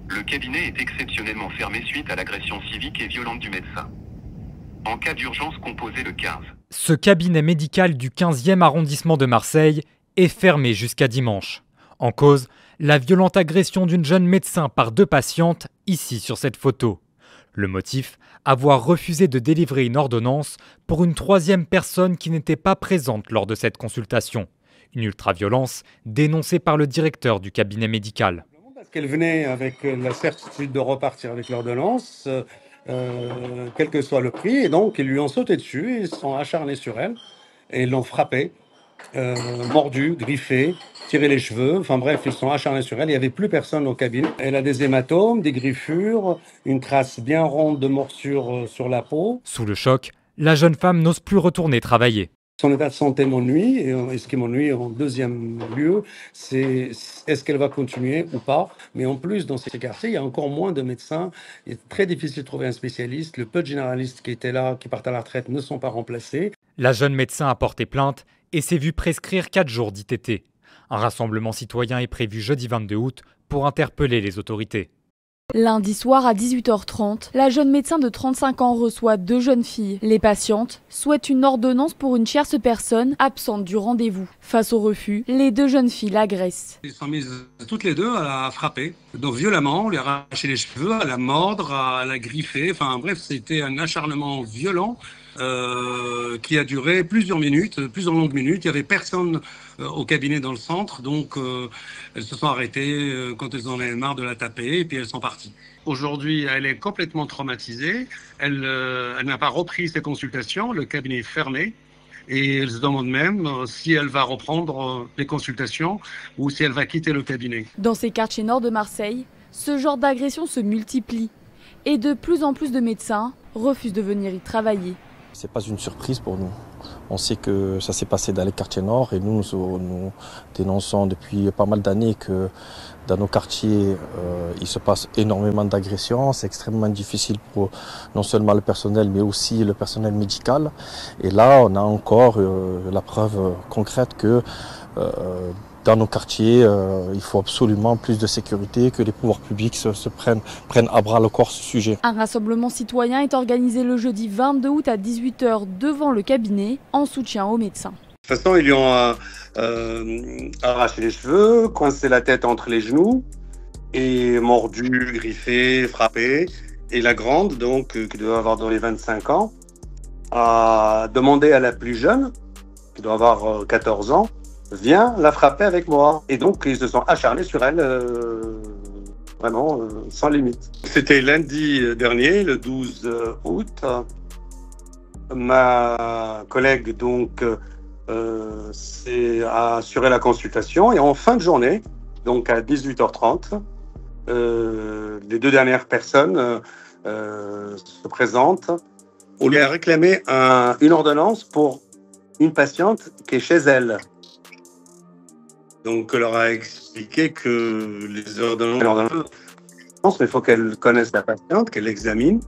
Le cabinet est exceptionnellement fermé suite à l'agression civique et violente du médecin. En cas d'urgence, composez le 15. Ce cabinet médical du 15e arrondissement de Marseille est fermé jusqu'à dimanche. En cause, la violente agression d'une jeune médecin par 2 patientes, ici sur cette photo. Le motif, avoir refusé de délivrer une ordonnance pour une 3e personne qui n'était pas présente lors de cette consultation. Une ultraviolence dénoncée par le directeur du cabinet médical. Parce qu'elle venait avec la certitude de repartir avec l'ordonnance, quel que soit le prix, et donc ils lui ont sauté dessus, ils se sont acharnés sur elle, et ils l'ont frappée, mordue, griffée, tiré les cheveux, enfin bref, ils se sont acharnés sur elle, il n'y avait plus personne au cabinet. Elle a des hématomes, des griffures, une trace bien ronde de morsure sur la peau. Sous le choc, la jeune femme n'ose plus retourner travailler. Son état de santé m'ennuie, et ce qui m'ennuie en deuxième lieu, c'est est-ce qu'elle va continuer ou pas. Mais en plus, dans ces quartiers, il y a encore moins de médecins. Il est très difficile de trouver un spécialiste. Le peu de généralistes qui étaient là, qui partent à la retraite, ne sont pas remplacés. La jeune médecin a porté plainte et s'est vue prescrire 4 jours d'ITT. Un rassemblement citoyen est prévu jeudi 22 août pour interpeller les autorités. Lundi soir à 18h30, la jeune médecin de 35 ans reçoit 2 jeunes filles. Les patientes souhaitent une ordonnance pour une tierce personne absente du rendez-vous. Face au refus, les 2 jeunes filles l'agressent. Ils sont mises toutes les deux à la frapper, donc violemment, on lui a arraché les cheveux, à la mordre, à la griffer. Enfin bref, c'était un acharnement violent qui a duré plusieurs longues minutes. Il n'y avait personne au cabinet dans le centre, donc elles se sont arrêtées quand elles en avaient marre de la taper, et puis elles sont parties. Aujourd'hui, elle est complètement traumatisée. Elle n'a pas repris ses consultations, le cabinet est fermé. Et elle se demande même si elle va reprendre les consultations ou si elle va quitter le cabinet. Dans ces quartiers nord de Marseille, ce genre d'agression se multiplie. Et de plus en plus de médecins refusent de venir y travailler. C'est pas une surprise pour nous. On sait que ça s'est passé dans les quartiers nord et nous dénonçons depuis pas mal d'années que dans nos quartiers, il se passe énormément d'agressions. C'est extrêmement difficile pour non seulement le personnel, mais aussi le personnel médical. Et là, on a encore la preuve concrète que dans nos quartiers, il faut absolument plus de sécurité, que les pouvoirs publics prennent à bras le corps ce sujet. Un rassemblement citoyen est organisé le jeudi 22 août à 18h devant le cabinet en soutien aux médecins. De toute façon, ils lui ont arraché les cheveux, coincé la tête entre les genoux, et mordu, griffé, frappé. Et la grande, donc, qui doit avoir dans les 25 ans, a demandé à la plus jeune, qui doit avoir 14 ans, viens la frapper avec moi. Et donc, ils se sont acharnés sur elle, vraiment sans limite. C'était lundi dernier, le 12 août. Ma collègue, donc, a assuré la consultation. Et en fin de journée, donc à 18h30, les 2 dernières personnes se présentent. On lui a réclamé une ordonnance pour une patiente qui est chez elle. Donc, on leur a expliqué que les ordonnances, mais il faut qu'elle connaisse la patiente, qu'elle l'examine.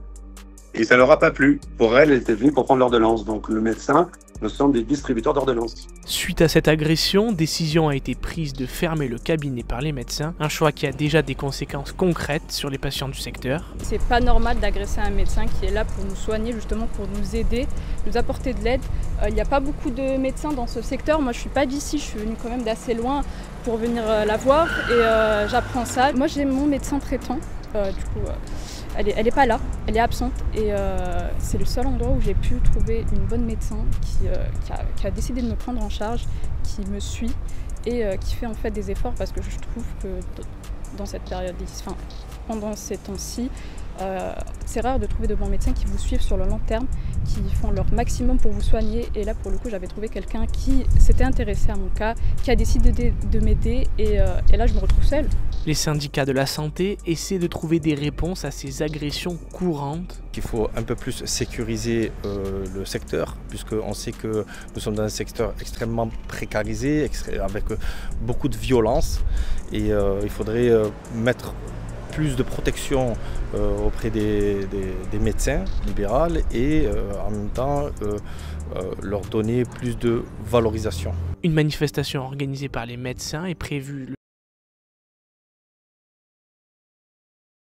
Et ça ne leur a pas plu. Pour elle était venue pour prendre l'ordonnance. Donc, le médecin, nous sommes des distributeurs d'ordonnances. Suite à cette agression, décision a été prise de fermer le cabinet par les médecins, un choix qui a déjà des conséquences concrètes sur les patients du secteur. C'est pas normal d'agresser un médecin qui est là pour nous soigner, justement pour nous aider, nous apporter de l'aide. Il n'y a pas beaucoup de médecins dans ce secteur. Moi, je suis pas d'ici, je suis venue quand même d'assez loin pour venir la voir et j'apprends ça. Moi, j'ai mon médecin traitant, elle est pas là, elle est absente et c'est le seul endroit où j'ai pu trouver une bonne médecin qui a décidé de me prendre en charge, qui me suit et qui fait en fait des efforts parce que je trouve que dans cette période, pendant ces temps-ci, c'est rare de trouver de bons médecins qui vous suivent sur le long terme, qui font leur maximum pour vous soigner. Et là, pour le coup, j'avais trouvé quelqu'un qui s'était intéressé à mon cas, qui a décidé de m'aider et là, je me retrouve seule. Les syndicats de la santé essaient de trouver des réponses à ces agressions courantes. Il faut un peu plus sécuriser le secteur, puisqu'on sait que nous sommes dans un secteur extrêmement précarisé, avec beaucoup de violence. Et il faudrait mettre plus de protection auprès des médecins libéraux et en même temps leur donner plus de valorisation. Une manifestation organisée par les médecins est prévue